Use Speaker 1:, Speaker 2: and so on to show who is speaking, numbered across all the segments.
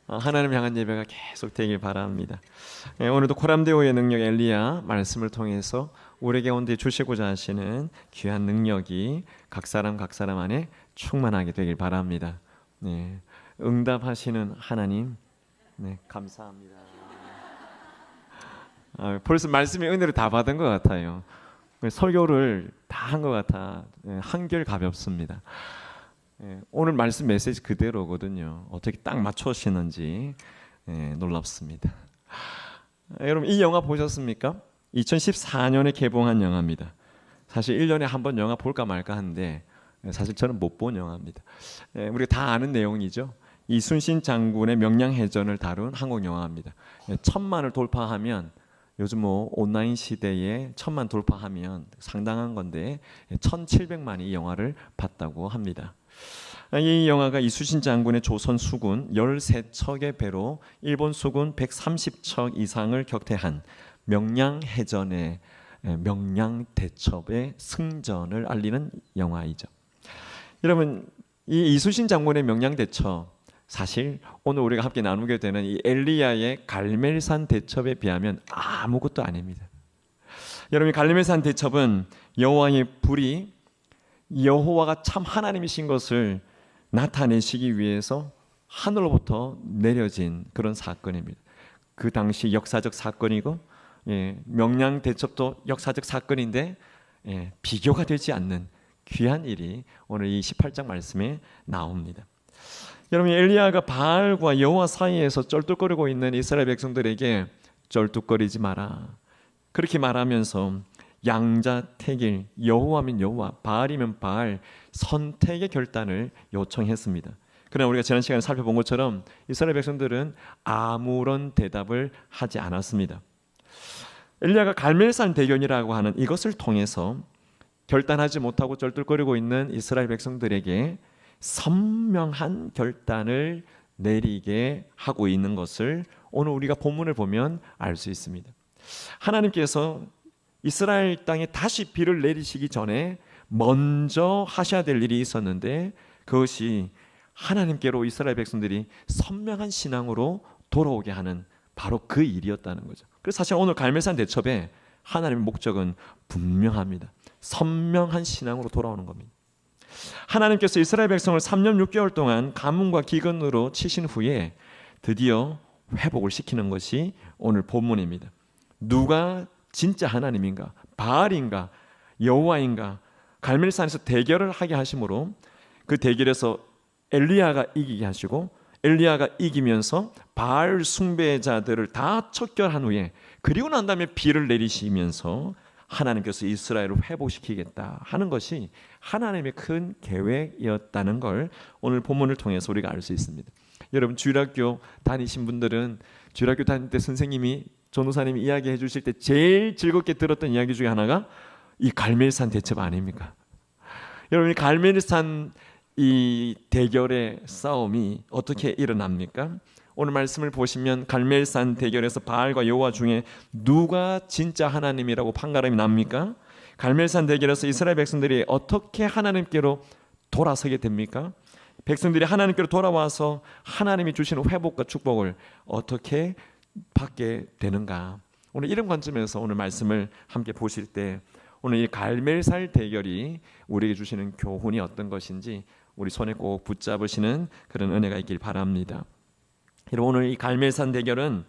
Speaker 1: 하나님 향한 예배가 계속 되길 바랍니다. 오늘도 코람데오의 능력 엘리야 말씀을 통해서 우리 가운데 주시고자 하시는 귀한 능력이 각 사람 안에 충만하게 되길 바랍니다. 네, 응답하시는 하나님, 네, 감사합니다. 벌써 말씀의 은혜를 다 받은 것 같아요. 설교를 다 한 것 같아 한결 가볍습니다. 오늘 말씀 메시지 그대로거든요. 어떻게 딱 맞추시는지 놀랍습니다. 여러분 이 영화 보셨습니까? 2014년에 개봉한 영화입니다. 사실 1년에 한 번 영화 볼까 말까 하는데 사실 저는 못 본 영화입니다. 우리가 다 아는 내용이죠. 이순신 장군의 명량해전을 다룬 한국 영화입니다. 1000만을 돌파하면 요즘 온라인 시대에 1000만 돌파하면 상당한 건데 1700만이 이 영화를 봤다고 합니다. 이 영화가 이순신 장군의 조선 수군 13척의 배로 일본 수군 130척 이상을 격퇴한 명량해전의 명량대첩의 승전을 알리는 영화이죠. 여러분 이 이순신 장군의 명량대첩 사실 오늘 우리가 함께 나누게 되는 이 엘리야의 갈멜산 대첩에 비하면 아무것도 아닙니다. 여러분 갈멜산 대첩은 여호와의 불이 여호와가 참 하나님이신 것을 나타내시기 위해서 하늘로부터 내려진 그런 사건입니다. 그 당시 역사적 사건이고 명량 대첩도 역사적 사건인데 비교가 되지 않는 귀한 일이 오늘 이 18장 말씀에 나옵니다. 여러분 엘리야가 바알과 여호와 사이에서 쩔뚝거리고 있는 이스라엘 백성들에게 쩔뚝거리지 마라 그렇게 말하면서 양자택일 여호와면 여호와 바알이면 바알 선택의 결단을 요청했습니다. 그러나 우리가 지난 시간에 살펴본 것처럼 이스라엘 백성들은 아무런 대답을 하지 않았습니다. 엘리야가 갈멜산 대견이라고 하는 이것을 통해서 결단하지 못하고 쩔뚝거리고 있는 이스라엘 백성들에게 선명한 결단을 내리게 하고 있는 것을 오늘 우리가 본문을 보면 알 수 있습니다. 하나님께서 이스라엘 땅에 다시 비를 내리시기 전에 먼저 하셔야 될 일이 있었는데 그것이 하나님께로 이스라엘 백성들이 선명한 신앙으로 돌아오게 하는 바로 그 일이었다는 거죠. 그래서 사실 오늘 갈멜산 대첩에 하나님의 목적은 분명합니다. 선명한 신앙으로 돌아오는 겁니다. 하나님께서 이스라엘 백성을 3년 6개월 동안 가뭄과 기근으로 치신 후에 드디어 회복을 시키는 것이 오늘 본문입니다. 누가 진짜 하나님인가? 바알인가? 여호와인가? 갈멜산에서 대결을 하게 하심으로 그 대결에서 엘리야가 이기게 하시고 엘리야가 이기면서 바알 숭배자들을 다 척결한 후에 그리고 난 다음에 비를 내리시면서 하나님께서 이스라엘을 회복시키겠다 하는 것이 하나님의 큰 계획이었다는 걸 오늘 본문을 통해서 우리가 알 수 있습니다. 여러분 주일학교 다니신 분들은 주일학교 다닐 때 선생님이 전도사님이 이야기해 주실 때 제일 즐겁게 들었던 이야기 중에 하나가 이 갈멜산 대첩 아닙니까? 여러분 이 갈멜산 이 대결의 싸움이 어떻게 일어납니까? 오늘 말씀을 보시면 갈멜산 대결에서 바알과 여호와 중에 누가 진짜 하나님이라고 판가름이 납니까? 갈멜산 대결에서 이스라엘 백성들이 어떻게 하나님께로 돌아서게 됩니까? 백성들이 하나님께로 돌아와서 하나님이 주시는 회복과 축복을 어떻게 받게 되는가? 오늘 이런 관점에서 오늘 말씀을 함께 보실 때 오늘 이 갈멜산 대결이 우리에게 주시는 교훈이 어떤 것인지 우리 손에 꼭 붙잡으시는 그런 은혜가 있길 바랍니다. 오늘 이 갈멜산 대결은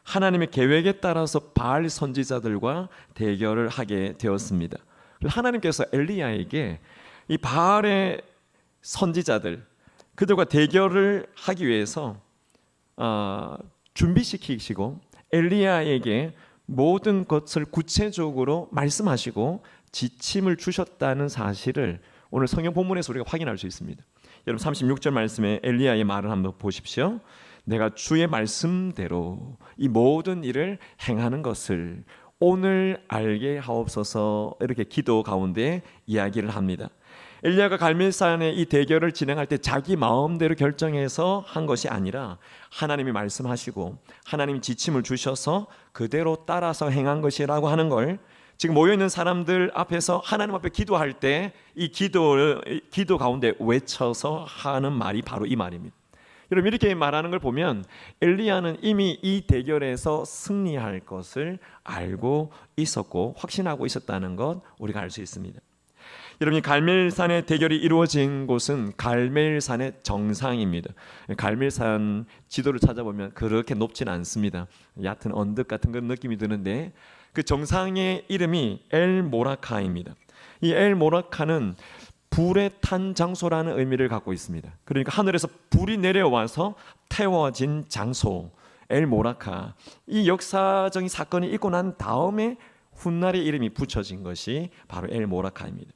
Speaker 1: 하나님의 계획에 따라서 바알 선지자들과 대결을 하게 되었습니다. 하나님께서 엘리야에게 이 바알의 선지자들 그들과 대결을 하기 위해서 준비시키시고 엘리야에게 모든 것을 구체적으로 말씀하시고 지침을 주셨다는 사실을 오늘 성경 본문에서 우리가 확인할 수 있습니다. 여러분 36절 말씀에 엘리야의 말을 한번 보십시오. 내가 주의 말씀대로 이 모든 일을 행하는 것을 오늘 알게 하옵소서 이렇게 기도 가운데 이야기를 합니다. 엘리야가 갈멜산의 이 대결을 진행할 때 자기 마음대로 결정해서 한 것이 아니라 하나님이 말씀하시고 하나님이 지침을 주셔서 그대로 따라서 행한 것이라고 하는 걸 지금 모여있는 사람들 앞에서 하나님 앞에 기도할 때 이 기도 가운데 외쳐서 하는 말이 바로 이 말입니다. 여러분 이렇게 말하는 걸 보면 엘리야는 이미 이 대결에서 승리할 것을 알고 있었고 확신하고 있었다는 것 우리가 알 수 있습니다. 여러분, 갈멜산의 대결이 이루어진 곳은 갈멜산의 정상입니다. 갈멜산 지도를 찾아보면 그렇게 높지는 않습니다. 얕은 언덕 같은 그런 느낌이 드는데 그 정상의 이름이 엘모라카입니다. 이 엘모라카는 불에 탄 장소라는 의미를 갖고 있습니다. 그러니까 하늘에서 불이 내려와서 태워진 장소, 엘모라카. 이 역사적인 사건이 있고 난 다음에 훗날의 이름이 붙여진 것이 바로 엘모라카입니다.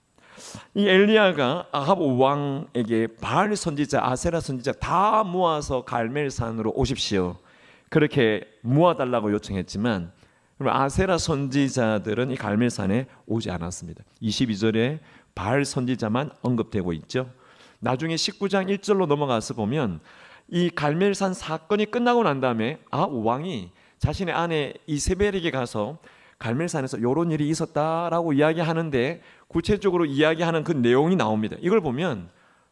Speaker 1: 이 엘리야가 아합 왕에게 바알 선지자, 아세라 선지자 다 모아서 갈멜산으로 오십시오, 그렇게 모아달라고 요청했지만 아세라 선지자들은 이 갈멜산에 오지 않았습니다. 22절에 바알 선지자만 언급되고 있죠. 나중에 19장 1절로 넘어가서 보면 이 갈멜산 사건이 끝나고 난 다음에 아합 왕이 자신의 아내 이세벨에게 가서 갈멜산에서 이런 일이 있었다라고 이야기하는데 구체적으로 이야기하는 그 내용이 나옵니다. 이걸 보면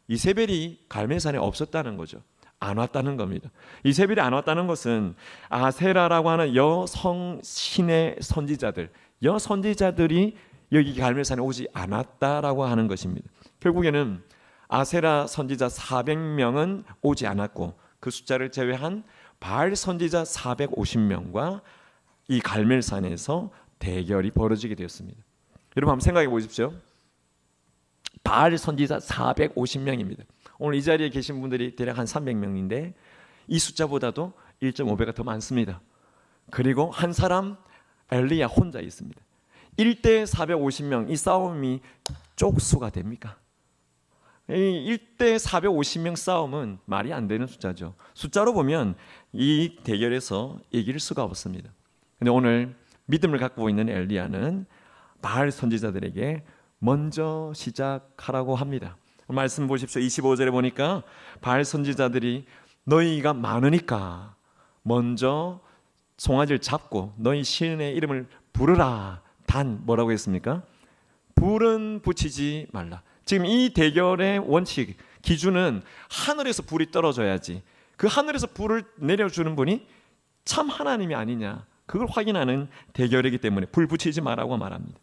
Speaker 1: 이세벨이 갈멜산에 없었다는 거죠. 안 왔다는 겁니다. 이세벨이 안 왔다는 것은 아세라라고 하는 여성 신의 선지자들, 여선지자들이 여기 갈멜산에 오지 않았다라고 하는 것입니다. 결국에는 아세라 선지자 400명은 오지 않았고 그 숫자를 제외한 바알 선지자 450명과 이 갈멜산에서 대결이 벌어지게 되었습니다. 여러분 한번 생각해 보십시오. 바알 선지자 450명입니다. 오늘 이 자리에 계신 분들이 대략 한 300명인데 이 숫자보다도 1.5배가 더 많습니다. 그리고 한 사람 엘리야 혼자 있습니다. 1대 450명, 이 싸움이 쪽수가 됩니까? 이 1대 450명 싸움은 말이 안 되는 숫자죠. 숫자로 보면 이 대결에서 이길 수가 없습니다. 근데 오늘 믿음을 갖고 있는 엘리야는 바알 선지자들에게 먼저 시작하라고 합니다. 말씀 보십시오. 25절에 보니까 바알 선지자들이 너희가 많으니까 먼저 송아지를 잡고 너희 신의 이름을 부르라. 단 뭐라고 했습니까? 불은 붙이지 말라. 지금 이 대결의 원칙, 기준은 하늘에서 불이 떨어져야지. 그 하늘에서 불을 내려주는 분이 참 하나님이 아니냐, 그걸 확인하는 대결이기 때문에 불 붙이지 말라고 말합니다.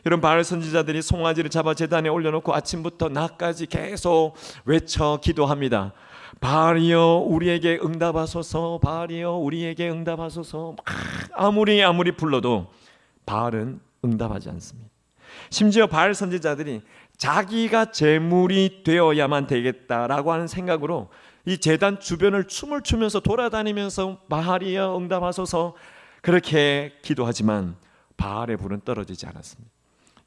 Speaker 1: 여러분, 바알 선지자들이 송아지를 잡아 제단에 올려놓고 아침부터 낮까지 계속 외쳐 기도합니다. 바알이여 우리에게 응답하소서, 바알이여 우리에게 응답하소서. 아무리 불러도 바알은 응답하지 않습니다. 심지어 바알 선지자들이 자기가 제물이 되어야만 되겠다라고 하는 생각으로 이 제단 주변을 춤을 추면서 돌아다니면서 바알이여 응답하소서 그렇게 기도하지만 바알의 불은 떨어지지 않았습니다.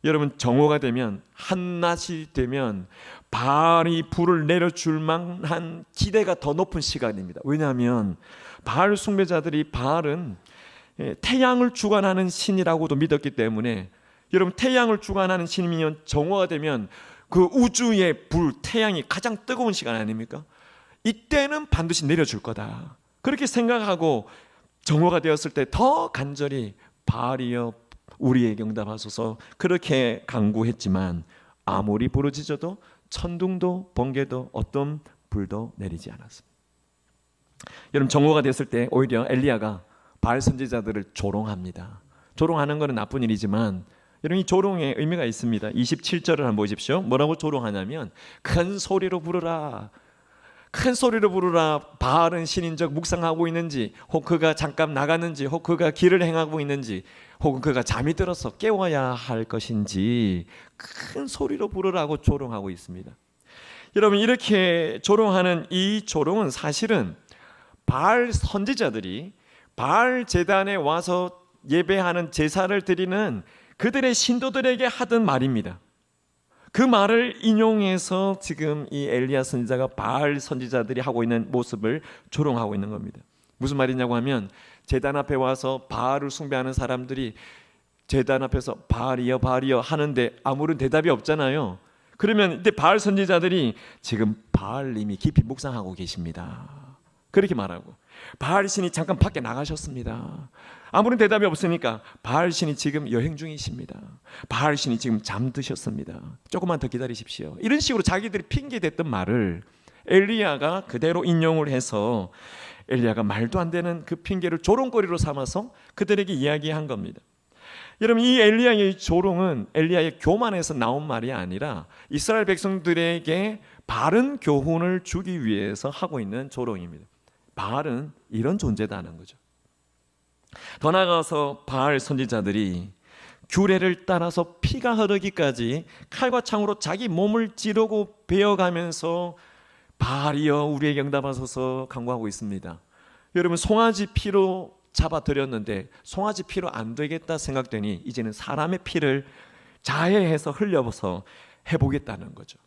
Speaker 1: 여러분, 정오가 되면, 한낮이 되면 바알이 불을 내려줄 만한 기대가 더 높은 시간입니다. 왜냐하면 바알 숭배자들이 바알은 태양을 주관하는 신이라고도 믿었기 때문에, 여러분, 태양을 주관하는 신이면 정오가 되면 그 우주의 불, 태양이 가장 뜨거운 시간 아닙니까? 이때는 반드시 내려줄 거다, 그렇게 생각하고 정오가 되었을 때 더 간절히 바알이여 우리에게 응답하소서 그렇게 간구했지만 아무리 부르짖어도 천둥도 번개도 어떤 불도 내리지 않았습니다. 여러분, 정오가 됐을 때 오히려 엘리야가 바알 선지자들을 조롱합니다. 조롱하는 것은 나쁜 일이지만 여러분, 이 조롱에 의미가 있습니다. 27절을 한번 보십시오. 뭐라고 조롱하냐면 큰 소리로 부르라, 큰 소리로 부르라. 바알은 신인적 묵상하고 있는지, 혹 그가 잠깐 나갔는지, 혹 그가 길을 행하고 있는지, 혹은 그가 잠이 들어서 깨워야 할 것인지 큰 소리로 부르라고 조롱하고 있습니다. 여러분, 이렇게 조롱하는 이 조롱은 사실은 바알 선지자들이 바알 제단에 와서 예배하는 제사를 드리는 그들의 신도들에게 하던 말입니다. 그 말을 인용해서 지금 이 엘리야 선지자가 바알 선지자들이 하고 있는 모습을 조롱하고 있는 겁니다. 무슨 말이냐고 하면, 제단 앞에 와서 바알을 숭배하는 사람들이 제단 앞에서 바알이여 바알이여 하는데 아무런 대답이 없잖아요. 그러면 이때 바알 선지자들이 지금 바알님이 깊이 묵상하고 계십니다, 그렇게 말하고, 바알 신이 잠깐 밖에 나가셨습니다. 아무런 대답이 없으니까 바알 신이 지금 여행 중이십니다. 바알 신이 지금 잠드셨습니다. 조금만 더 기다리십시오. 이런 식으로 자기들이 핑계댔던 말을 엘리야가 그대로 인용을 해서 엘리야가 말도 안 되는 그 핑계를 조롱거리로 삼아서 그들에게 이야기한 겁니다. 여러분, 이 엘리야의 조롱은 엘리야의 교만에서 나온 말이 아니라 이스라엘 백성들에게 바른 교훈을 주기 위해서 하고 있는 조롱입니다. 바알은 이런 존재다는 거죠. 더 나아가서 바알 선지자들이 규례를 따라서 피가 흐르기까지 칼과 창으로 자기 몸을 찌르고 베어가면서 바알이여 우리에게 응답하소서 간구하고 있습니다. 여러분, 송아지 피로 잡아들였는데 송아지 피로 안 되겠다 생각되니 이제는 사람의 피를 자해해서 흘려서 해보겠다는 거죠.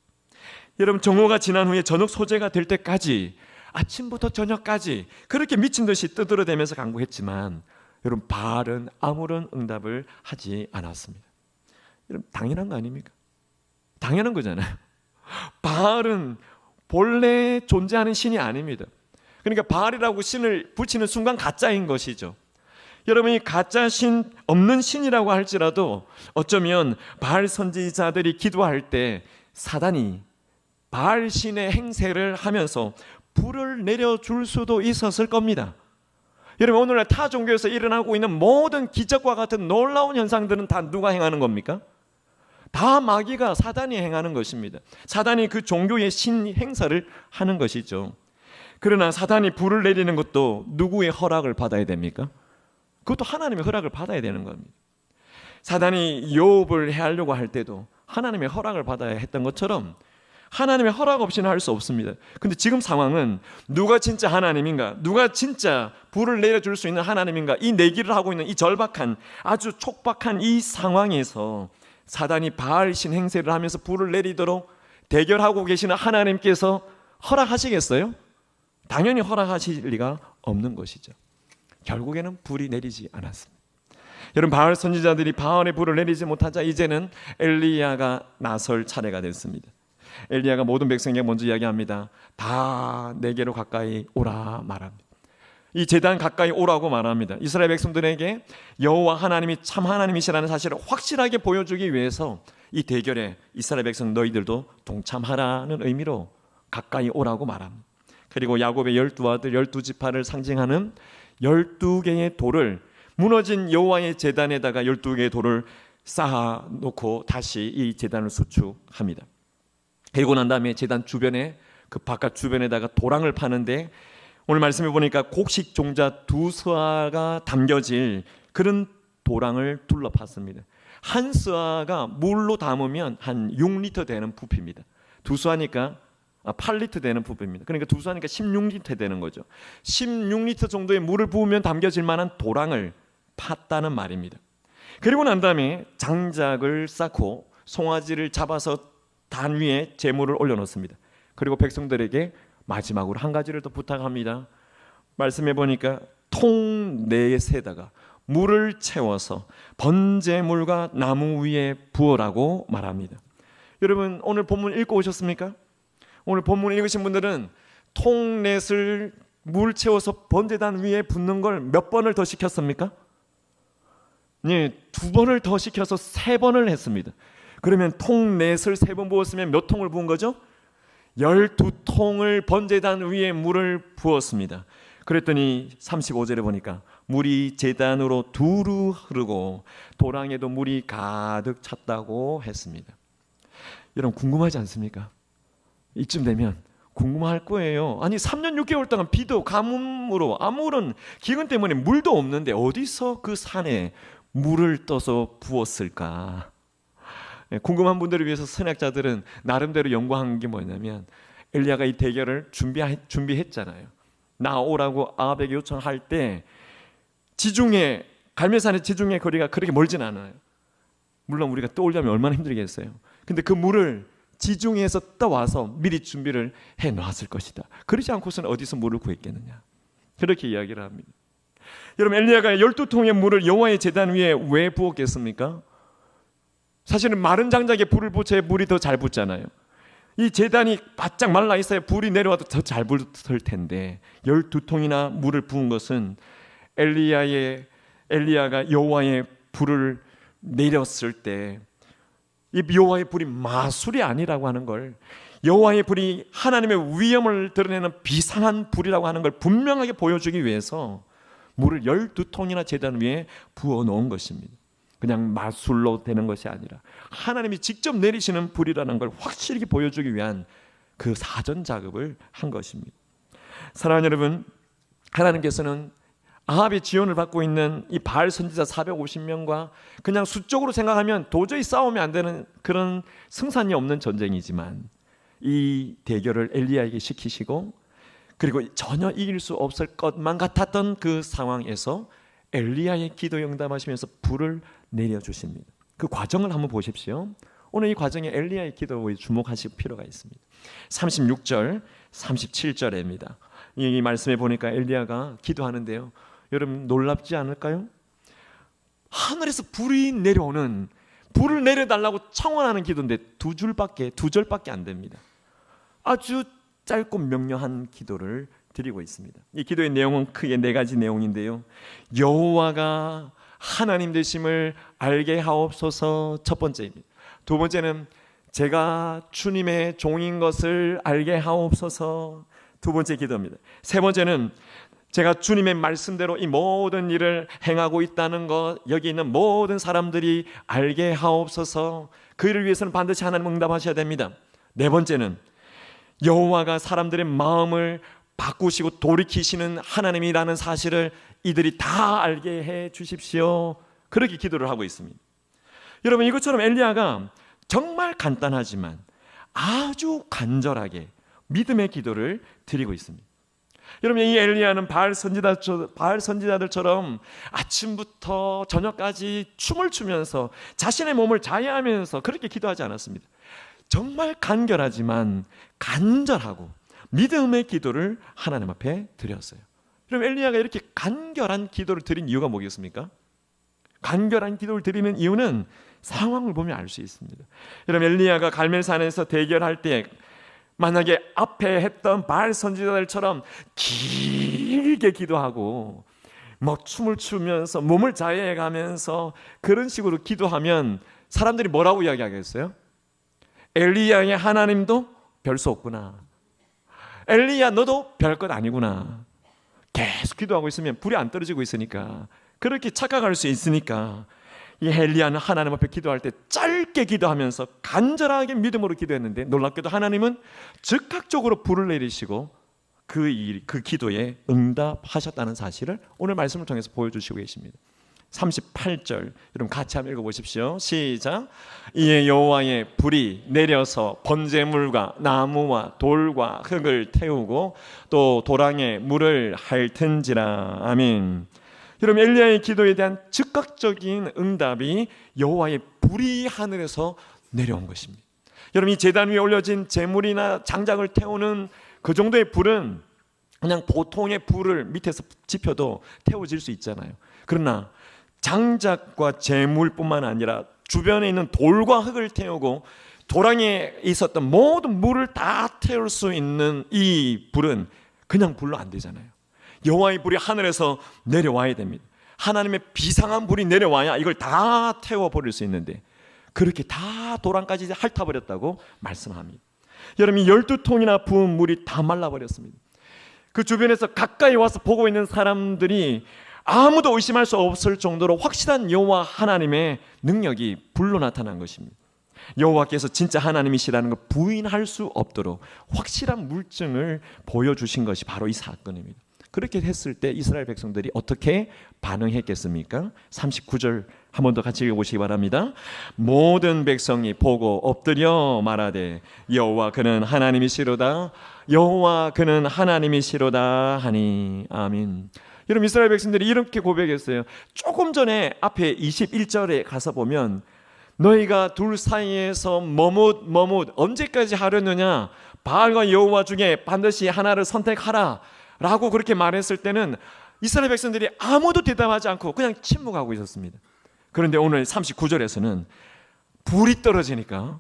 Speaker 1: 여러분, 정오가 지난 후에 저녁 소재가 될 때까지 아침부터 저녁까지 그렇게 미친 듯이 떠들어대면서 간구했지만 여러분, 바알은 아무런 응답을 하지 않았습니다. 여러분, 당연한 거 아닙니까? 당연한 거잖아요. 바알은 본래 존재하는 신이 아닙니다. 그러니까 바알이라고 신을 붙이는 순간 가짜인 것이죠. 여러분, 이 가짜 신, 없는 신이라고 할지라도 어쩌면 바알 선지자들이 기도할 때 사단이 바알 신의 행세를 하면서 불을 내려줄 수도 있었을 겁니다. 여러분, 오늘날 타 종교에서 일어나고 있는 모든 기적과 같은 놀라운 현상들은 다 누가 행하는 겁니까? 다 마귀가, 사단이 행하는 것입니다. 사단이 그 종교의 신 행사를 하는 것이죠. 그러나 사단이 불을 내리는 것도 누구의 허락을 받아야 됩니까? 그것도 하나님의 허락을 받아야 되는 겁니다. 사단이 욥을 해하려고 할 때도 하나님의 허락을 받아야 했던 것처럼 하나님의 허락 없이는 할 수 없습니다. 근데 지금 상황은 누가 진짜 하나님인가, 누가 진짜 불을 내려줄 수 있는 하나님인가, 이 내기를 하고 있는 이 절박한, 아주 촉박한 이 상황에서 사단이 바알 신 행세를 하면서 불을 내리도록 대결하고 계시는 하나님께서 허락하시겠어요? 당연히 허락하실 리가 없는 것이죠. 결국에는 불이 내리지 않았습니다. 여러분, 바알 선지자들이 바알의 불을 내리지 못하자 이제는 엘리야가 나설 차례가 됐습니다. 엘리야가 모든 백성에게 먼저 이야기합니다. 다 내게로 가까이 오라 말합니다. 이 제단 가까이 오라고 말합니다. 이스라엘 백성들에게 여호와 하나님이 참 하나님이시라는 사실을 확실하게 보여주기 위해서 이 대결에 이스라엘 백성 너희들도 동참하라는 의미로 가까이 오라고 말합니다. 그리고 야곱의 12아들 12지파를 상징하는 12개의 돌을, 무너진 여호와의 제단에다가 12개의 돌을 쌓아놓고 다시 이 제단을 수축합니다. 그리고 난 다음에 제단 주변에, 그 바깥 주변에다가 도랑을 파는데 오늘 말씀해 보니까 곡식 종자 2스아가 담겨질 그런 도랑을 둘러팠습니다. 한 스아가 물로 담으면 한 6리터 되는 부피입니다. 2스아니까 8리터 되는 부피입니다. 그러니까 2스아니까 16리터 되는 거죠. 16리터 정도의 물을 부으면 담겨질 만한 도랑을 팠다는 말입니다. 그리고 난 다음에 장작을 쌓고 송아지를 잡아서 단 위에 제물을 올려놓습니다. 그리고 백성들에게 마지막으로 한 가지를 더 부탁합니다. 말씀해 보니까 통 4세다가 물을 채워서 번제물과 나무 위에 부어라고 말합니다. 여러분, 오늘 본문 읽고 오셨습니까? 오늘 본문 읽으신 분들은 통 넷을 물 채워서 번제단 위에 붓는 걸 몇 번을 더 시켰습니까? 네, 2번을 더 시켜서 3번을 했습니다. 그러면 통 넷을 3번 부었으면 몇 통을 부은 거죠? 12통을 번제단 위에 물을 부었습니다. 그랬더니 35절에 보니까 물이 제단으로 두루 흐르고 도랑에도 물이 가득 찼다고 했습니다. 여러분, 궁금하지 않습니까? 이쯤 되면 궁금할 거예요. 아니, 3년 6개월 동안 비도 가뭄으로 아무런 기근 때문에 물도 없는데 어디서 그 산에 물을 떠서 부었을까? 궁금한 분들을 위해서 선학자들은 나름대로 연구한 게 뭐냐면, 엘리야가 이 대결을 준비했잖아요. 나오라고 아합에게 요청할 때 지중해, 갈멜산의 지중해 거리가 그렇게 멀진 않아요. 물론 우리가 떠오려면 얼마나 힘들겠어요. 근데 그 물을 지중해에서 떠와서 미리 준비를 해놨을 것이다. 그렇지 않고서는 어디서 물을 구했겠느냐, 그렇게 이야기를 합니다. 여러분, 엘리야가 12통의 물을 여호와의 제단 위에 왜 부었겠습니까? 사실은 마른 장작에 불을 붙여야 물이 더 잘 붙잖아요. 이 제단이 바짝 말라 있어야 불이 내려와도 더 잘 붙을 텐데 12통이나 물을 부은 것은 엘리야가 여호와의 불을 내렸을 때 이 여호와의 불이 마술이 아니라고 하는 걸 여호와의 불이 하나님의 위엄을 드러내는 비상한 불이라고 하는 걸 분명하게 보여주기 위해서 물을 12통이나 제단 위에 부어 놓은 것입니다. 그냥 마술로 되는 것이 아니라 하나님이 직접 내리시는 불이라는 걸 확실히 보여주기 위한 그 사전 작업을 한 것입니다. 사랑하는 여러분, 하나님께서는 아합의 지원을 받고 있는 이 바알 선지자 450명과 그냥 수적으로 생각하면 도저히 싸우면 안 되는 그런 승산이 없는 전쟁이지만 이 대결을 엘리야에게 시키시고 그리고 전혀 이길 수 없을 것만 같았던 그 상황에서 엘리야의 기도 응답하시면서 불을 내려주십니다. 그 과정을 한번 보십시오. 오늘 이 과정에 엘리야의 기도에 주목하실 필요가 있습니다. 36절, 37절입니다. 이 말씀에 보니까 엘리야가 기도하는데요. 여러분 놀랍지 않을까요? 하늘에서 불이 내려오는, 불을 내려달라고 청원하는 기도인데 두 절밖에 안 됩니다. 아주 짧고 명료한 기도를 드리고 있습니다. 이 기도의 내용은 크게 4가지 내용인데요. 여호와가 하나님 되심을 알게 하옵소서 첫 번째입니다. 두 번째는 제가 주님의 종인 것을 알게 하옵소서 두 번째 기도입니다. 세 번째는 제가 주님의 말씀대로 이 모든 일을 행하고 있다는 것, 여기 있는 모든 사람들이 알게 하옵소서. 그 일을 위해서는 반드시 하나님 응답하셔야 됩니다. 네 번째는 여호와가 사람들의 마음을 바꾸시고 돌이키시는 하나님이라는 사실을 이들이 다 알게 해 주십시오. 그렇게 기도를 하고 있습니다. 여러분, 이것처럼 엘리야가 정말 간단하지만 아주 간절하게 믿음의 기도를 드리고 있습니다. 여러분, 이 엘리야는 바알 선지자들처럼 아침부터 저녁까지 춤을 추면서 자신의 몸을 자해하면서 그렇게 기도하지 않았습니다. 정말 간결하지만 간절하고 믿음의 기도를 하나님 앞에 드렸어요. 그럼 엘리야가 이렇게 간결한 기도를 드린 이유가 뭐겠습니까? 간결한 기도를 드리는 이유는 상황을 보면 알 수 있습니다. 여러분, 엘리야가 갈멜산에서 대결할 때 만약에 앞에 했던 바알 선지자들처럼 길게 기도하고 막 춤을 추면서 몸을 자해해가면서 그런 식으로 기도하면 사람들이 뭐라고 이야기하겠어요? 엘리야의 하나님도 별 수 없구나. 엘리야 너도 별것 아니구나. 계속 기도하고 있으면 불이 안 떨어지고 있으니까, 그렇게 착각할 수 있으니까 이 엘리야는 하나님 앞에 기도할 때 짧게 기도하면서 간절하게 믿음으로 기도했는데 놀랍게도 하나님은 즉각적으로 불을 내리시고 그 기도에 응답하셨다는 사실을 오늘 말씀을 통해서 보여주시고 계십니다. 38절 여러분 같이 한번 읽어보십시오. 시작. 이에 여호와의 불이 내려서 번제물과 나무와 돌과 흙을 태우고 또 도랑에 물을 핥은지라. 아멘. 여러분, 엘리야의 기도에 대한 즉각적인 응답이 여호와의 불이 하늘에서 내려온 것입니다. 여러분, 이 제단 위에 올려진 제물이나 장작을 태우는 그 정도의 불은 그냥 보통의 불을 밑에서 지펴도 태워질 수 있잖아요. 그러나 장작과 제물뿐만 아니라 주변에 있는 돌과 흙을 태우고 도랑에 있었던 모든 물을 다 태울 수 있는 이 불은 그냥 불로 안 되잖아요. 여호와의 불이 하늘에서 내려와야 됩니다. 하나님의 비상한 불이 내려와야 이걸 다 태워버릴 수 있는데 그렇게 다 도랑까지 핥아버렸다고 말씀합니다. 여러분, 12통이나 부은 물이 다 말라버렸습니다. 그 주변에서 가까이 와서 보고 있는 사람들이 아무도 의심할 수 없을 정도로 확실한 여호와 하나님의 능력이 불로 나타난 것입니다. 여호와께서 진짜 하나님이시라는 걸 부인할 수 없도록 확실한 물증을 보여주신 것이 바로 이 사건입니다. 그렇게 했을 때 이스라엘 백성들이 어떻게 반응했겠습니까? 39절 한 번 더 같이 읽어보시기 바랍니다. 모든 백성이 보고 엎드려 말하되 여호와 그는 하나님이시로다, 여호와 그는 하나님이시로다 하니. 아멘. 여러분, 이스라엘 백성들이 이렇게 고백했어요. 조금 전에 앞에 21절에 가서 보면 너희가 둘 사이에서 머뭇 언제까지 하려느냐, 바알과 여호와 중에 반드시 하나를 선택하라 라고 그렇게 말했을 때는 이스라엘 백성들이 아무도 대답하지 않고 그냥 침묵하고 있었습니다. 그런데 오늘 39절에서는 불이 떨어지니까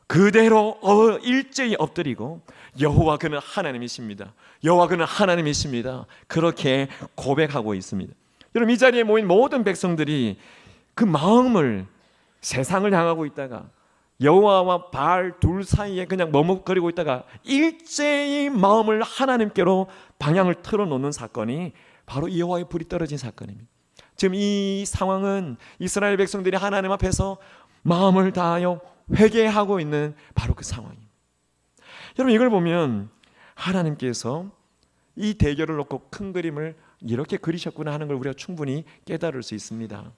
Speaker 1: 그대로 일제히 엎드리고 여호와 그는 하나님이십니다, 여호와 그는 하나님이십니다, 그렇게 고백하고 있습니다. 여러분, 이 자리에 모인 모든 백성들이 그 마음을 세상을 향하고 있다가 여호와와 바알 둘 사이에 그냥 머뭇거리고 있다가 일제히 마음을 하나님께로 방향을 틀어놓는 사건이 바로 여호와의 불이 떨어진 사건입니다. 지금 이 상황은 이스라엘 백성들이 하나님 앞에서 마음을 다하여 회개하고 있는 바로 그 상황입니다. 여러분, 이걸 보면 하나님께서 이 대결을 놓고 큰 그림을 이렇게 그리셨구나 하는 걸 우리가 충분히 깨달을 수 있습니다.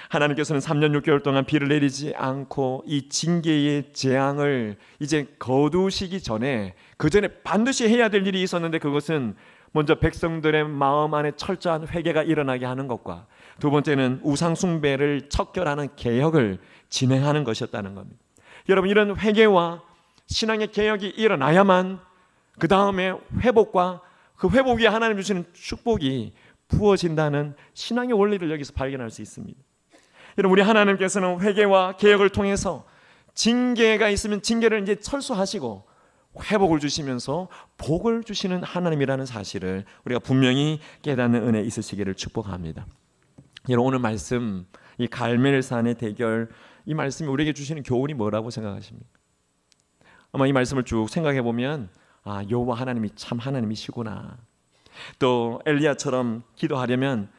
Speaker 1: 하나님께서는 3년 6개월 동안 비를 내리지 않고 이 징계의 재앙을 이제 거두시기 전에, 그 전에 반드시 해야 될 일이 있었는데, 그것은 먼저 백성들의 마음 안에 철저한 회개가 일어나게 하는 것과, 두 번째는 우상 숭배를 척결하는 개혁을 진행하는 것이었다는 겁니다. 여러분, 이런 회개와 신앙의 개혁이 일어나야만 그 다음에 회복과 그 회복 위에 하나님 주시는 축복이 부어진다는 신앙의 원리를 여기서 발견할 수 있습니다. 여러분, 우리 하나님께서는 회개와 개혁을 통해서 징계가 있으면 징계를 이제 철수하시고 회복을 주시면서 복을 주시는 하나님이라는 사실을 우리가 분명히 깨닫는 은혜 있으시기를 축복합니다. 여러분, 오늘 말씀, 이 갈멜산의 대결, 이 말씀이 우리에게 주시는 교훈이 뭐라고 생각하십니까? 아마 이 말씀을 쭉 생각해 보면 여호와 하나님이 참 하나님이시구나. 또 엘리야처럼 기도하려면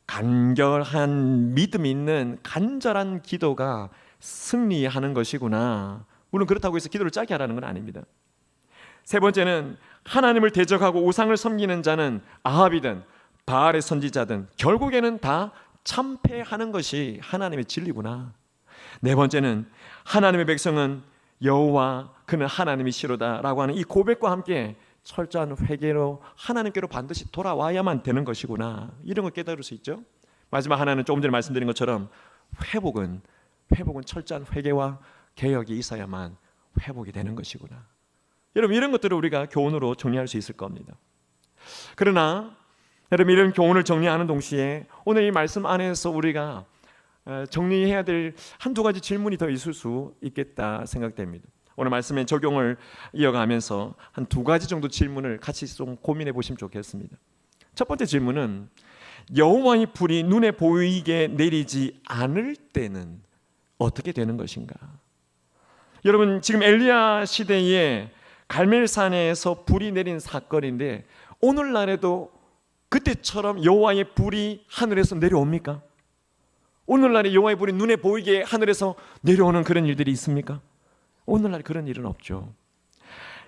Speaker 1: 간결한 믿음 있는 간절한 기도가 승리하는 것이구나. 물론 그렇다고 해서 기도를 짧게 하라는 건 아닙니다. 세 번째는 하나님을 대적하고 우상을 섬기는 자는 아합이든 바알의 선지자든 결국에는 다 참패하는 것이 하나님의 진리구나. 네 번째는 하나님의 백성은 여호와 그는 하나님이시로다라고 하는 이 고백과 함께 철저한 회개로 하나님께로 반드시 돌아와야만 되는 것이구나. 이런 걸 깨달을 수 있죠. 마지막 하나는 조금 전에 말씀드린 것처럼 회복은 철저한 회개와 개혁이 있어야만 회복이 되는 것이구나. 여러분, 이런 것들을 우리가 교훈으로 정리할 수 있을 겁니다. 그러나 여러분, 이런 교훈을 정리하는 동시에 오늘 이 말씀 안에서 우리가 정리해야 될 한두 가지 질문이 더 있을 수 있겠다 생각됩니다. 오늘 말씀의 적용을 이어가면서 한 두 가지 정도 질문을 같이 좀 고민해 보시면 좋겠습니다. 첫 번째 질문은 여호와의 불이 눈에 보이게 내리지 않을 때는 어떻게 되는 것인가? 여러분, 지금 엘리야 시대에 갈멜산에서 불이 내린 사건인데 오늘날에도 그때처럼 여호와의 불이 하늘에서 내려옵니까? 오늘날에 여호와의 불이 눈에 보이게 하늘에서 내려오는 그런 일들이 있습니까? 오늘날 그런 일은 없죠.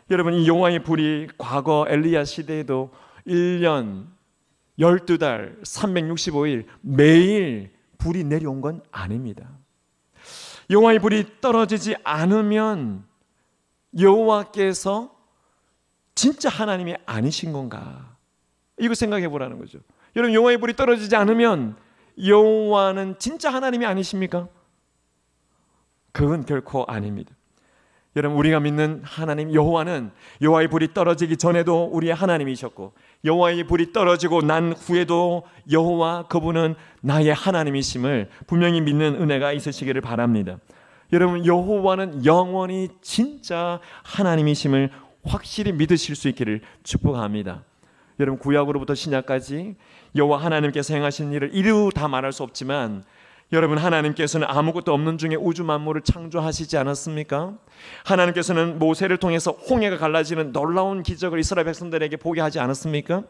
Speaker 1: 여러분, 이 여호와의 불이 과거 엘리야 시대에도 1년 12달 365일 매일 불이 내려온 건 아닙니다. 여호와의 불이 떨어지지 않으면 여호와께서 진짜 하나님이 아니신 건가? 이거 생각해 보라는 거죠. 여러분, 여호와의 불이 떨어지지 않으면 여호와는 진짜 하나님이 아니십니까? 그건 결코 아닙니다. 여러분, 우리가 믿는 하나님 여호와는 여호와의 불이 떨어지기 전에도 우리의 하나님이셨고 여호와의 불이 떨어지고 난 후에도 여호와 그분은 나의 하나님이심을 분명히 믿는 은혜가 있으시기를 바랍니다. 여러분, 여호와는 영원히 진짜 하나님이심을 확실히 믿으실 수 있기를 축복합니다. 여러분, 구약으로부터 신약까지 여호와 하나님께서 행하신 일을 이루 다 말할 수 없지만 여러분, 하나님께서는 아무것도 없는 중에 우주 만물을 창조하시지 않았습니까? 하나님께서는 모세를 통해서 홍해가 갈라지는 놀라운 기적을 이스라엘 백성들에게 보게 하지 않았습니까?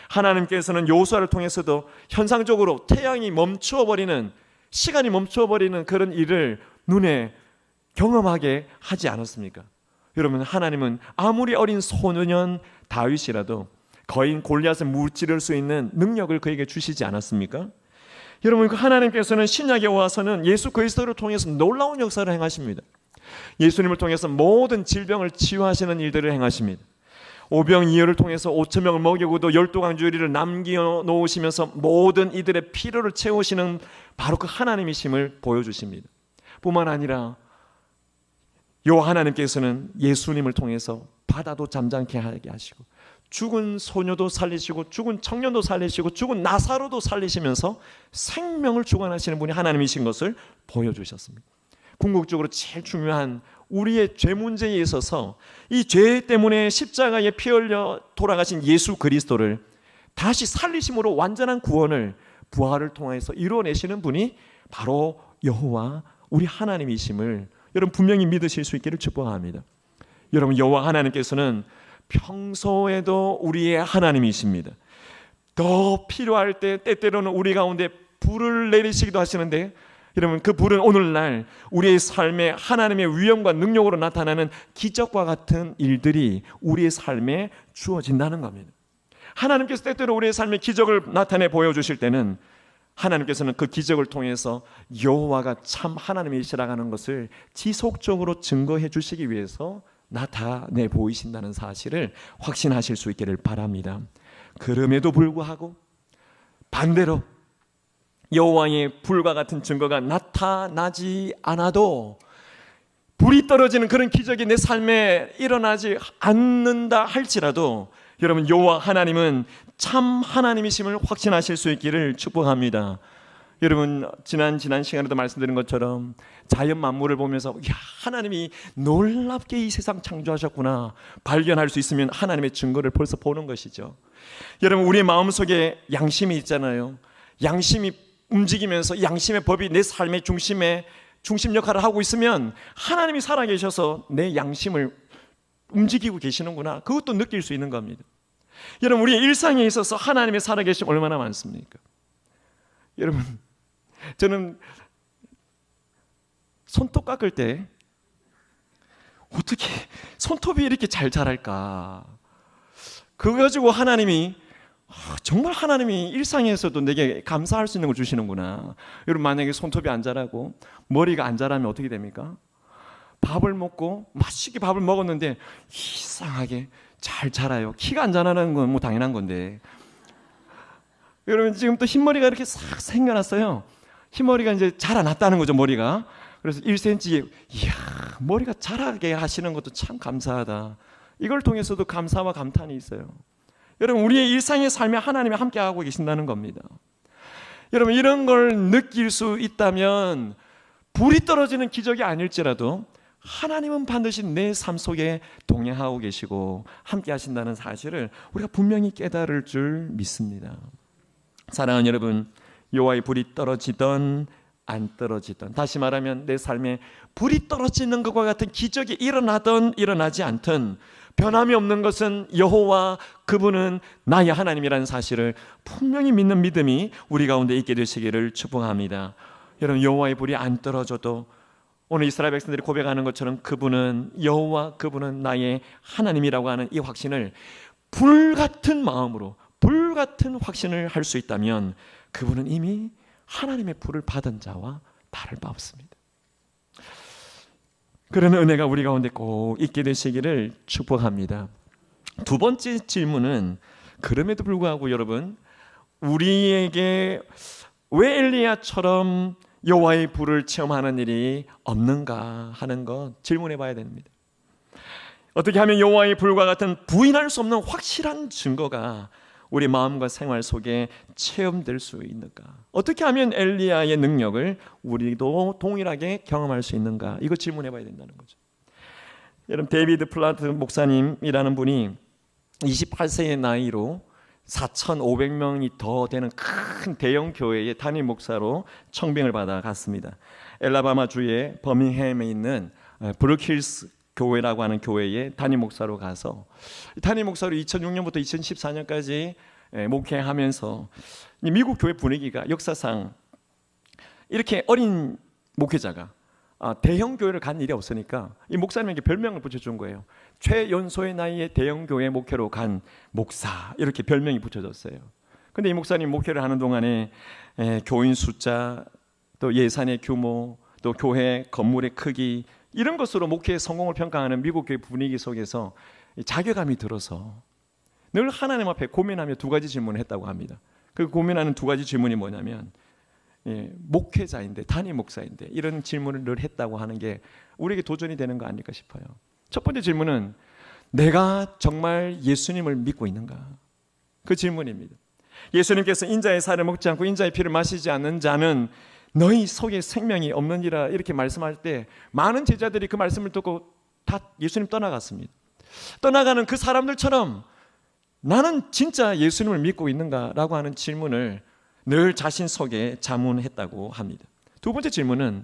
Speaker 1: 하나님께서는 여호수아를 통해서도 현상적으로 태양이 멈추어버리는, 시간이 멈추어버리는 그런 일을 눈에 경험하게 하지 않았습니까? 여러분, 하나님은 아무리 어린 소년 다윗이라도 거인 골리앗을 무찌를 수 있는 능력을 그에게 주시지 않았습니까? 여러분, 하나님께서는 신약에 와서는 예수 그리스도를 통해서 놀라운 역사를 행하십니다. 예수님을 통해서 모든 질병을 치유하시는 일들을 행하십니다. 오병이어를 통해서 5,000명을 먹이고도 12강주리를 남겨놓으시면서 모든 이들의 필요를 채우시는 바로 그 하나님이심을 보여주십니다. 뿐만 아니라 여호와 하나님께서는 예수님을 통해서 바다도 잠잠케 하게 하시고 죽은 소녀도 살리시고 죽은 청년도 살리시고 죽은 나사로도 살리시면서 생명을 주관하시는 분이 하나님이신 것을 보여주셨습니다. 궁극적으로 제일 중요한 우리의 죄 문제에 있어서 이 죄 때문에 십자가에 피 흘려 돌아가신 예수 그리스도를 다시 살리심으로 완전한 구원을 부활을 통해서 이루어내시는 분이 바로 여호와 우리 하나님이심을 여러분 분명히 믿으실 수 있기를 축복합니다. 여러분 여호와 하나님께서는 평소에도 우리의 하나님이십니다. 더 필요할 때 때때로는 우리 가운데 불을 내리시기도 하시는데 여러분 그 불은 오늘날 우리의 삶에 하나님의 위엄과 능력으로 나타나는 기적과 같은 일들이 우리의 삶에 주어진다는 겁니다. 하나님께서 때때로 우리의 삶에 기적을 나타내 보여주실 때는 하나님께서는 그 기적을 통해서 여호와가 참 하나님이시라는 것을 지속적으로 증거해 주시기 위해서 나타내 보이신다는 사실을 확신하실 수 있기를 바랍니다. 그럼에도 불구하고 반대로 여호와의 불과 같은 증거가 나타나지 않아도 불이 떨어지는 그런 기적이 내 삶에 일어나지 않는다 할지라도 여러분 여호와 하나님은 참 하나님이심을 확신하실 수 있기를 축복합니다. 여러분 지난 시간에도 말씀드린 것처럼 자연 만물을 보면서 야, 하나님이 놀랍게 이 세상 창조하셨구나 발견할 수 있으면 하나님의 증거를 벌써 보는 것이죠. 여러분 우리의 마음속에 양심이 있잖아요. 양심이 움직이면서 양심의 법이 내 삶의 중심 역할을 하고 있으면 하나님이 살아계셔서 내 양심을 움직이고 계시는구나, 그것도 느낄 수 있는 겁니다. 여러분 우리의 일상에 있어서 하나님의 살아계심 얼마나 많습니까? 여러분 저는 손톱 깎을 때 어떻게 손톱이 이렇게 잘 자랄까, 그거 가지고 하나님이 정말 하나님이 일상에서도 내게 감사할 수 있는 걸 주시는구나. 여러분 만약에 손톱이 안 자라고 머리가 안 자라면 어떻게 됩니까? 밥을 먹고 맛있게 밥을 먹었는데 이상하게 잘 자라요. 키가 안 자라는 건 뭐 당연한 건데 여러분 지금 또 흰머리가 이렇게 싹 생겨났어요. 흰머리가 이제 자라났다는 거죠, 머리가. 그래서 1cm, 이야 머리가 자라게 하시는 것도 참 감사하다. 이걸 통해서도 감사와 감탄이 있어요. 여러분 우리의 일상의 삶에 하나님이 함께하고 계신다는 겁니다. 여러분 이런 걸 느낄 수 있다면 불이 떨어지는 기적이 아닐지라도 하나님은 반드시 내 삶 속에 동행하고 계시고 함께 하신다는 사실을 우리가 분명히 깨달을 줄 믿습니다. 사랑하는 여러분, 여호와의 불이 떨어지던 안 떨어지던, 다시 말하면 내 삶에 불이 떨어지는 것과 같은 기적이 일어나든 일어나지 않든 변함이 없는 것은 여호와 그분은 나의 하나님이라는 사실을 분명히 믿는 믿음이 우리 가운데 있게 되시기를 축복합니다. 여러분 여호와의 불이 안 떨어져도 오늘 이스라엘 백성들이 고백하는 것처럼 그분은 여호와 그분은 나의 하나님이라고 하는 이 확신을 불같은 마음으로 불같은 확신을 할 수 있다면 그분은 이미 하나님의 불을 받은 자와 다를 바 없습니다. 그런 은혜가 우리 가운데 꼭 있게 되시기를 축복합니다. 두 번째 질문은 그럼에도 불구하고 여러분 우리에게 왜 엘리야처럼 여호와의 불을 체험하는 일이 없는가 하는 것 질문해 봐야 됩니다. 어떻게 하면 여호와의 불과 같은 부인할 수 없는 확실한 증거가 우리 마음과 생활 속에 체험될 수 있는가? 어떻게 하면 엘리야의 능력을 우리도 동일하게 경험할 수 있는가? 이거 질문해 봐야 된다는 거죠. 여러분 데이비드 플라트 목사님이라는 분이 28세의 나이로 4,500명이 더 되는 큰 대형 교회의 담임 목사로 청빙을 받아 갔습니다. 엘라바마 주의 버밍햄에 있는 브루크힐스 교회라고 하는 교회에 담임 목사로 가서 담임 목사로 2006년부터 2014년까지 목회하면서 미국 교회 분위기가 역사상 이렇게 어린 목회자가 대형 교회를 간 일이 없으니까 이 목사님에게 별명을 붙여준 거예요. 최연소의 나이에 대형 교회 목회로 간 목사, 이렇게 별명이 붙여졌어요. 근데 이 목사님 목회를 하는 동안에 교인 숫자, 또 예산의 규모, 또 교회 건물의 크기, 이런 것으로 목회의 성공을 평가하는 미국 교회 분위기 속에서 자괴감이 들어서 늘 하나님 앞에 고민하며 두 가지 질문을 했다고 합니다. 그 고민하는 두 가지 질문이 뭐냐면 목회자인데, 담임 목사인데 이런 질문을 늘 했다고 하는 게 우리에게 도전이 되는 거 아닐까 싶어요. 첫 번째 질문은 내가 정말 예수님을 믿고 있는가? 그 질문입니다. 예수님께서 인자의 살을 먹지 않고 인자의 피를 마시지 않는 자는 너희 속에 생명이 없느니라 이렇게 말씀할 때 많은 제자들이 그 말씀을 듣고 다 예수님 떠나갔습니다. 떠나가는 그 사람들처럼 나는 진짜 예수님을 믿고 있는가라고 하는 질문을 늘 자신 속에 자문했다고 합니다. 두 번째 질문은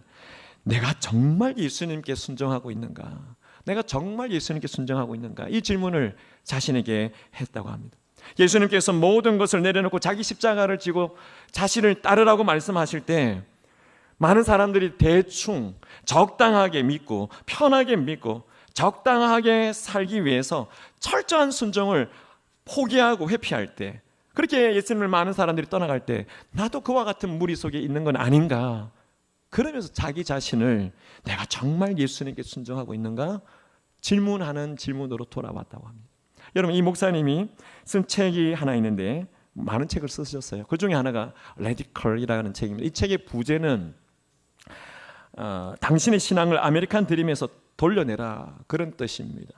Speaker 1: 내가 정말 예수님께 순종하고 있는가? 내가 정말 예수님께 순종하고 있는가? 이 질문을 자신에게 했다고 합니다. 예수님께서 모든 것을 내려놓고 자기 십자가를 지고 자신을 따르라고 말씀하실 때 많은 사람들이 대충 적당하게 믿고 편하게 믿고 적당하게 살기 위해서 철저한 순종을 포기하고 회피할 때, 그렇게 예수님을 많은 사람들이 떠나갈 때 나도 그와 같은 무리 속에 있는 건 아닌가, 그러면서 자기 자신을 내가 정말 예수님께 순종하고 있는가 질문하는 질문으로 돌아왔다고 합니다. 여러분, 이 목사님이 쓴 책이 하나 있는데 많은 책을 쓰셨어요. 그 중에 하나가 레디컬이라는 책입니다. 이 책의 부제는 당신의 신앙을 아메리칸 드림에서 돌려내라, 그런 뜻입니다.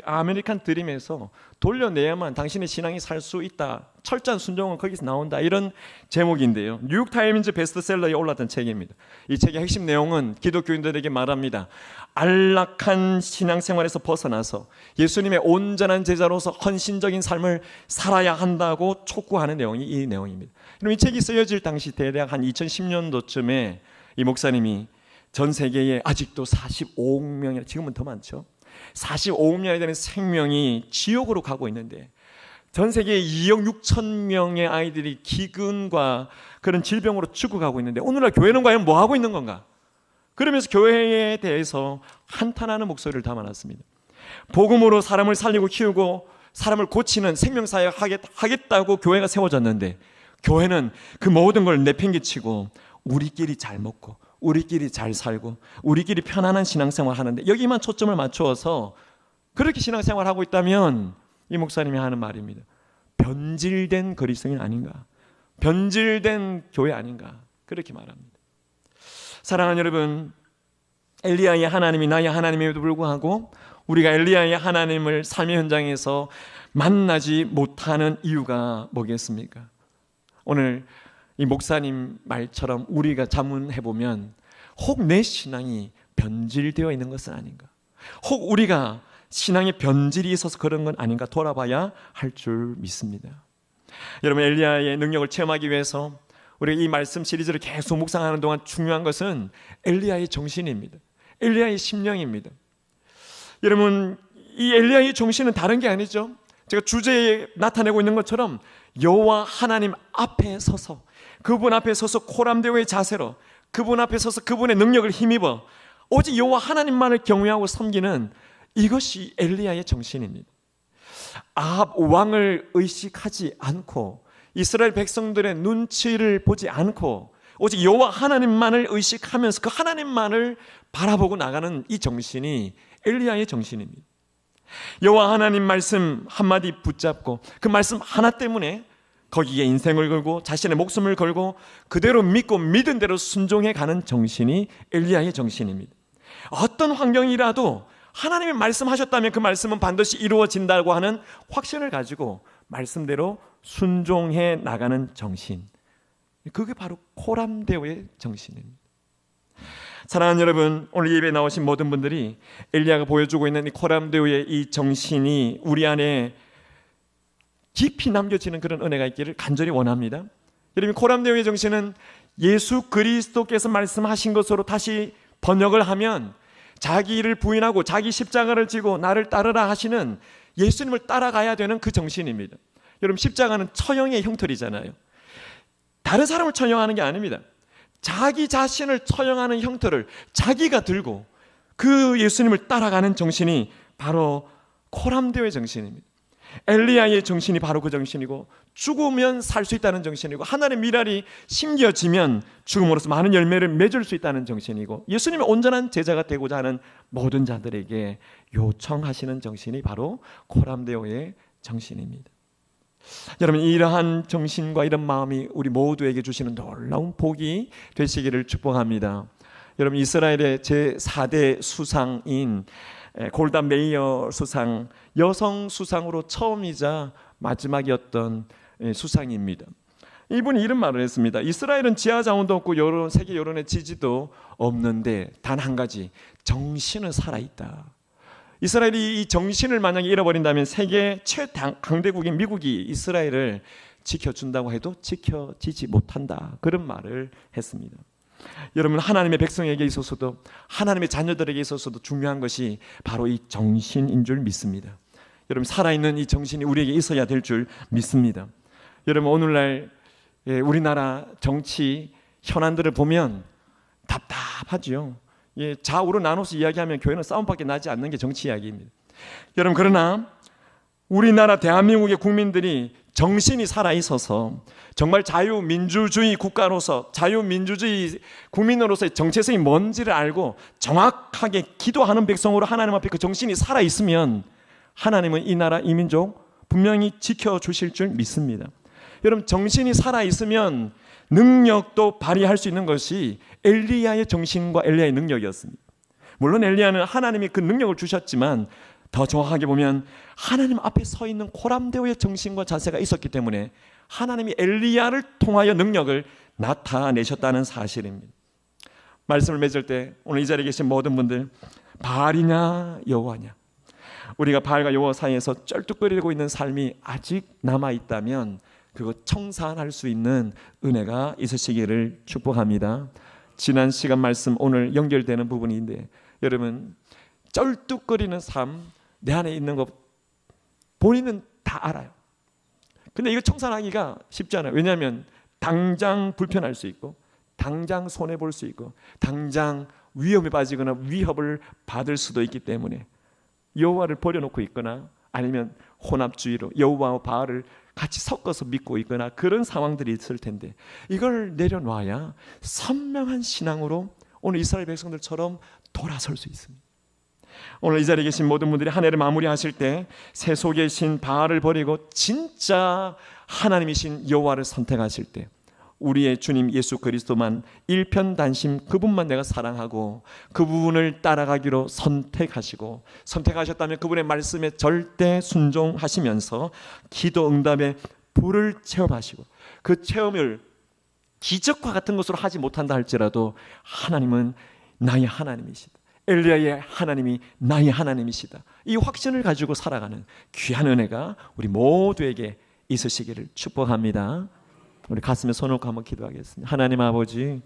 Speaker 1: 아메리칸 드림에서 돌려내야만 당신의 신앙이 살 수 있다, 철저한 순종은 거기서 나온다, 이런 제목인데요, 뉴욕타임즈 베스트셀러에 올랐던 책입니다. 이 책의 핵심 내용은 기독교인들에게 말합니다. 안락한 신앙생활에서 벗어나서 예수님의 온전한 제자로서 헌신적인 삶을 살아야 한다고 촉구하는 내용이 이 내용입니다. 그럼 이 책이 쓰여질 당시 대략 한 2010년도쯤에 이 목사님이 전 세계에 아직도 45억 명이나, 지금은 더 많죠, 45억 명이 되는 생명이 지옥으로 가고 있는데 전 세계에 2억 6천 명의 아이들이 기근과 그런 질병으로 죽어가고 있는데 오늘날 교회는 과연 뭐 하고 있는 건가? 그러면서 교회에 대해서 한탄하는 목소리를 담아놨습니다. 복음으로 사람을 살리고 키우고 사람을 고치는 생명사역 하겠다고 교회가 세워졌는데 교회는 그 모든 걸 내팽개치고 우리끼리 잘 먹고 우리끼리 잘 살고 우리끼리 편안한 신앙생활 하는데 여기만 초점을 맞추어서 그렇게 신앙생활 하고 있다면 이 목사님이 하는 말입니다. 변질된 그리스도인 아닌가, 변질된 교회 아닌가, 그렇게 말합니다. 사랑하는 여러분, 엘리야의 하나님이 나의 하나님임에도 불구하고 우리가 엘리야의 하나님을 삶의 현장에서 만나지 못하는 이유가 뭐겠습니까? 오늘 이 목사님 말처럼 우리가 자문해보면 혹 내 신앙이 변질되어 있는 것은 아닌가, 혹 우리가 신앙에 변질이 있어서 그런 건 아닌가 돌아봐야 할 줄 믿습니다. 여러분, 엘리야의 능력을 체험하기 위해서 우리가 이 말씀 시리즈를 계속 묵상하는 동안 중요한 것은 엘리야의 정신입니다. 엘리야의 심령입니다. 여러분, 이 엘리야의 정신은 다른 게 아니죠. 제가 주제에 나타내고 있는 것처럼 여호와 하나님 앞에 서서, 그분 앞에 서서 코람데오의 자세로 그분 앞에 서서 그분의 능력을 힘입어 오직 여호와 하나님만을 경외하고 섬기는 이것이 엘리야의 정신입니다. 아합 왕을 의식하지 않고 이스라엘 백성들의 눈치를 보지 않고 오직 여호와 하나님만을 의식하면서 그 하나님만을 바라보고 나가는 이 정신이 엘리야의 정신입니다. 여호와 하나님 말씀 한마디 붙잡고 그 말씀 하나 때문에 거기에 인생을 걸고 자신의 목숨을 걸고 그대로 믿고 믿은 대로 순종해 가는 정신이 엘리야의 정신입니다. 어떤 환경이라도 하나님이 말씀하셨다면 그 말씀은 반드시 이루어진다고 하는 확신을 가지고 말씀대로 순종해 나가는 정신, 그게 바로 코람데오의 정신입니다. 사랑하는 여러분, 오늘 예배에 나오신 모든 분들이 엘리야가 보여주고 있는 이 코람데오의 이 정신이 우리 안에 깊이 남겨지는 그런 은혜가 있기를 간절히 원합니다. 여러분, 코람데오의 정신은 예수 그리스도께서 말씀하신 것으로 다시 번역을 하면 자기 일을 부인하고 자기 십자가를 지고 나를 따르라 하시는 예수님을 따라가야 되는 그 정신입니다. 여러분, 십자가는 처형의 형틀이잖아요. 다른 사람을 처형하는 게 아닙니다. 자기 자신을 처형하는 형틀을 자기가 들고 그 예수님을 따라가는 정신이 바로 코람데오의 정신입니다. 엘리야의 정신이 바로 그 정신이고, 죽으면 살 수 있다는 정신이고, 하나님의 미랄이 심겨지면 죽음으로써 많은 열매를 맺을 수 있다는 정신이고, 예수님의 온전한 제자가 되고자 하는 모든 자들에게 요청하시는 정신이 바로 코람데오의 정신입니다. 여러분, 이러한 정신과 이런 마음이 우리 모두에게 주시는 놀라운 복이 되시기를 축복합니다. 여러분, 이스라엘의 제4대 수상인 골다 메이어 수상, 여성 수상으로 처음이자 마지막이었던 수상입니다. 이분이 이런 말을 했습니다. 이스라엘은 지하 자원도 없고 세계 여론의 지지도 없는데 단 한 가지, 정신은 살아있다. 이스라엘이 이 정신을 만약에 잃어버린다면 세계 최강대국인 미국이 이스라엘을 지켜준다고 해도 지켜지지 못한다, 그런 말을 했습니다. 여러분, 하나님의 백성에게 있어서도 하나님의 자녀들에게 있어서도 중요한 것이 바로 이 정신인 줄 믿습니다. 여러분, 살아있는 이 정신이 우리에게 있어야 될 줄 믿습니다. 여러분, 오늘날 우리나라 정치 현안들을 보면 답답하죠. 좌우로 나눠서 이야기하면 교회는 싸움밖에 나지 않는 게 정치 이야기입니다. 여러분, 그러나 우리나라 대한민국의 국민들이 정신이 살아있어서 정말 자유민주주의 국가로서 자유민주주의 국민으로서의 정체성이 뭔지를 알고 정확하게 기도하는 백성으로 하나님 앞에 그 정신이 살아있으면 하나님은 이 나라 이 민족 분명히 지켜주실 줄 믿습니다. 여러분, 정신이 살아있으면 능력도 발휘할 수 있는 것이 엘리야의 정신과 엘리야의 능력이었습니다. 물론 엘리야는 하나님이 그 능력을 주셨지만 더 정확하게 보면 하나님 앞에 서 있는 고람대오의 정신과 자세가 있었기 때문에 하나님이 엘리야를 통하여 능력을 나타내셨다는 사실입니다. 말씀을 맺을 때 오늘 이 자리에 계신 모든 분들, 바알이냐 여호와냐, 우리가 바알과 여호와 사이에서 쩔뚝거리고 있는 삶이 아직 남아있다면 그거 청산할 수 있는 은혜가 있으시기를 축복합니다. 지난 시간 말씀 오늘 연결되는 부분인데, 여러분, 쩔뚝거리는 삶 내 안에 있는 것 본인은 다 알아요. 근데 이거 청산하기가 쉽지 않아요. 왜냐하면 당장 불편할 수 있고 당장 손해볼 수 있고 당장 위험에 빠지거나 위협을 받을 수도 있기 때문에 여호와를 버려놓고 있거나 아니면 혼합주의로 여호와와 바알을 같이 섞어서 믿고 있거나 그런 상황들이 있을 텐데, 이걸 내려놔야 선명한 신앙으로 오늘 이스라엘 백성들처럼 돌아설 수 있습니다. 오늘 이 자리에 계신 모든 분들이 한 해를 마무리하실 때 새 속에 계신 바알을 버리고 진짜 하나님이신 여호와를 선택하실 때 우리의 주님 예수 그리스도만 일편단심 그분만 내가 사랑하고 그 부분을 따라가기로 선택하셨다면 그분의 말씀에 절대 순종하시면서 기도 응답의 불을 체험하시고 그 체험을 기적과 같은 것으로 하지 못한다 할지라도 하나님은 나의 하나님이시다, 엘리야의 하나님이 나의 하나님이시다, 이 확신을 가지고 살아가는 귀한 은혜가 우리 모두에게 있으시기를 축복합니다. 우리 가슴에 손을 얹고 한번 기도하겠습니다. 하나님 아버지,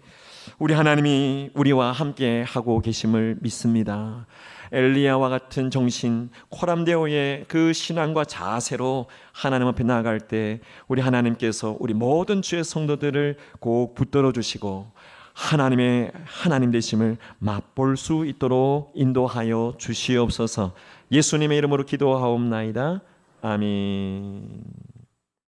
Speaker 1: 우리 하나님이 우리와 함께 하고 계심을 믿습니다. 엘리야와 같은 정신, 코람데오의 그 신앙과 자세로 하나님 앞에 나아갈 때 우리 하나님께서 우리 모든 주의 성도들을 꼭 붙들어 주시고 하나님의 하나님 되심을 맛볼 수 있도록 인도하여 주시옵소서. 예수님의 이름으로 기도하옵나이다. 아멘.